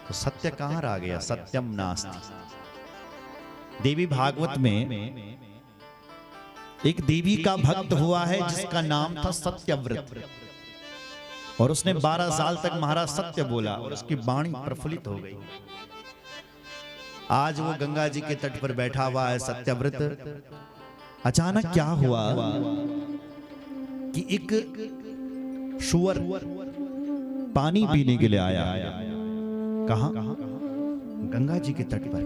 तो सत्य कहां रह गया? सत्यम नास्ति। देवी भागवत में एक देवी का भक्त हुआ है जिसका नाम था सत्यव्रत, और उसने 12 साल तक महाराज सत्य बोला और उसकी वाणी प्रफुल्लित हो गई। आज वो गंगा जी के तट पर बैठा हुआ है सत्यव्रत। अचानक क्या हुआ कि एक शुअर पानी पीने के लिए आया। कहां? गंगा जी के तट पर।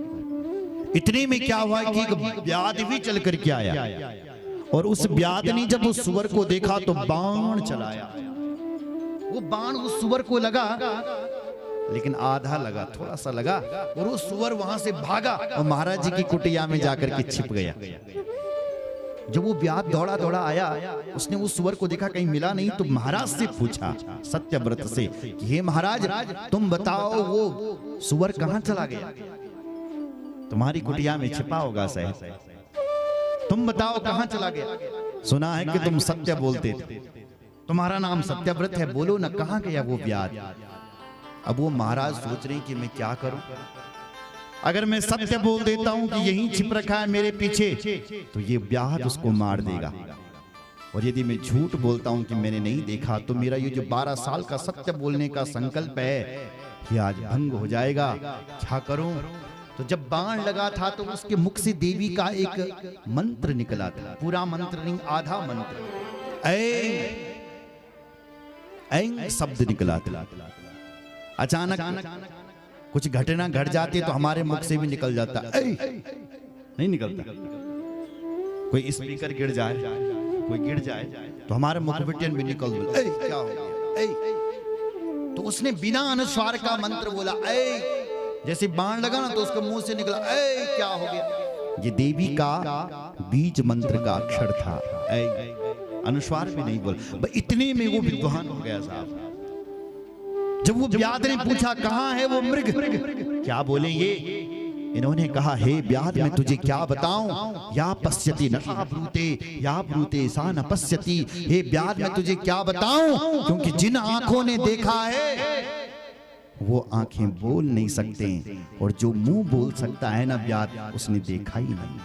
इतने में क्या हुआ कि एक व्याध भी चल करके आया, और उस व्याध ने जब उस सुअर को देखा तो बाण चलाया। वो बाण उस सुअर को लगा, लेकिन आधा लगा, थोड़ा सा लगा, और वो सुअर वहां से भागा और महाराज जी की कुटिया में जाकर के छिप गया। जब वो व्याध दौड़ा दौड़ा आया, उसने उस सुअर को देखा, कहीं मिला नहीं, तो महाराज से पूछा सत्यव्रत से कि हे महाराज, तुम बताओ वो सुअर कहां चला गया? तुम्हारी कुटिया में छिपा होगा शायद, तुम बताओ कहां चला गया? सुना है कि तुम सत्य बोलते थे, तुम्हारा नाम सत्यव्रत है, बोलो ना कहां गया वो व्याध? अब वो महाराज सोच रहे कि मैं क्या करूं, अगर मैं सत्य बोल देता हूं कि यहीं छिप रखा है मेरे पीछे, तो ये व्याध उसको मार देगा, और यदि मैं झूठ बोलता हूं कि मैंने नहीं देखा, तो मेरा ये जो 12 साल का सत्य बोलने का संकल्प है ये आज भंग हो जाएगा। क्या करूं? तो जब बाण लगा था तो उसके मुख से देवी का एक मंत्र निकला था, पूरा मंत्र नहीं, आधा मंत्र, ऐं शब्द निकला था। अचानक कुछ घटना घट जाती है तो हमारे मुख से भी निकल जाता, नहीं निकलता। कोई स्पीकर गिर जाए, कोई गिर जाए तो हमारे मुख भी निकल दो, क्या हो गया? तो उसने बिना अनुस्वार का मंत्र बोला, जैसे बाण लगा ना तो उसके मुंह से निकला, क्या हो गया? ये देवी का बीज मंत्र का अक्षर था, अनुस्वार भी नहीं बोला। इतने में वो विद्वान हो गया साहब। जब वो व्याध ने पूछा कहां है वो मृग, क्या बोले ये? इन्होंने कहा, हे व्याध, मैं तुझे क्या बताऊं? या पश्यति न ब्रूते, या ब्रूते सा न पश्यति। हे व्याध, मैं तुझे क्या बताऊं, क्योंकि जिन आंखों ने देखा है वो आंखें बोल नहीं सकते, और जो मुंह बोल सकता है ना व्याध, उसने देखा ही नहीं।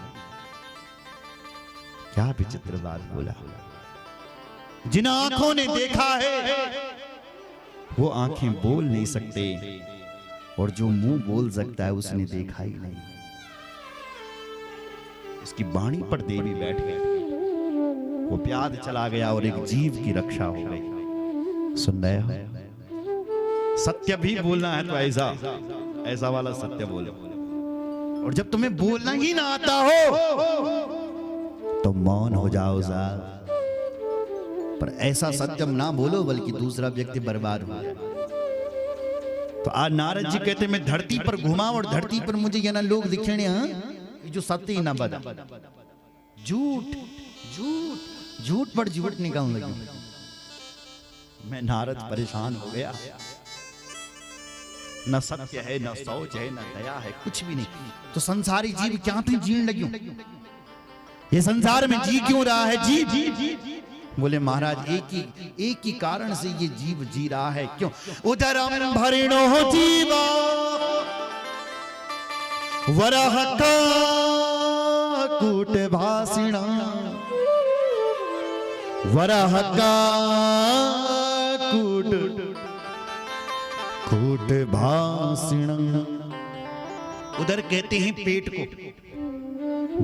क्या विचित्र बात बोला। जिन आंखों ने देखा है वो आंखें बोल नहीं सकते, और जो मुंह बोल सकता है उसने देखा ही नहीं। इसकी वाणी पर देवी बैठ गई, वो व्याध चला गया और एक जीव की रक्षा हो गई। सुन रहे हो? सत्य भी बोलना है तो ऐसा वाला सत्य बोलो, और जब तुम्हें बोलना ही ना आता हो तो मौन हो जाओ साहब। पर ऐसा सत्यम ना बोलो बल्कि दूसरा व्यक्ति बर्बाद हो जाए। तो आज नारद जी कहते मैं धरती पर घुमा और धरती पर मुझे ये ना लोग दिखे, जो सत्य ही ना बदा, झूठ झूठ झूठ पर झूठ निकालने लगे। मैं नारद परेशान हो गया, न सत्य है, न सोच है, न दया है, कुछ भी नहीं। तो संसारी जीव क्या तू जीने लगी? ये संसार में जी क्यों रहा है? जी बोले महाराज, एक ही कारण से ये जीव जी रहा है। क्यों? उदरम भरिणो जीवा वरह का कूट भाषिणा, वरह का कूट भाषिणा। उधर कहते हैं पेट को।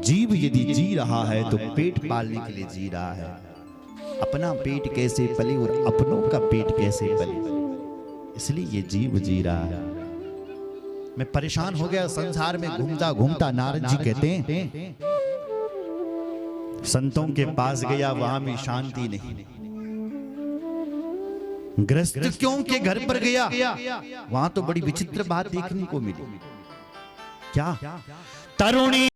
जीव यदि जी रहा है तो पेट पालने के लिए जी रहा है। अपना पेट कैसे पले और अपनों का पेट कैसे पले, इसलिए ये जीव जी रहा है। मैं परेशान हो गया संसार में घूमता घूमता। नारद जी कहते हैं संतों के पास गया, वहां में शांति नहीं। गृहस्थियों के घर पर गया, वहां तो बड़ी विचित्र बात देखने को मिली। क्या? तरुणी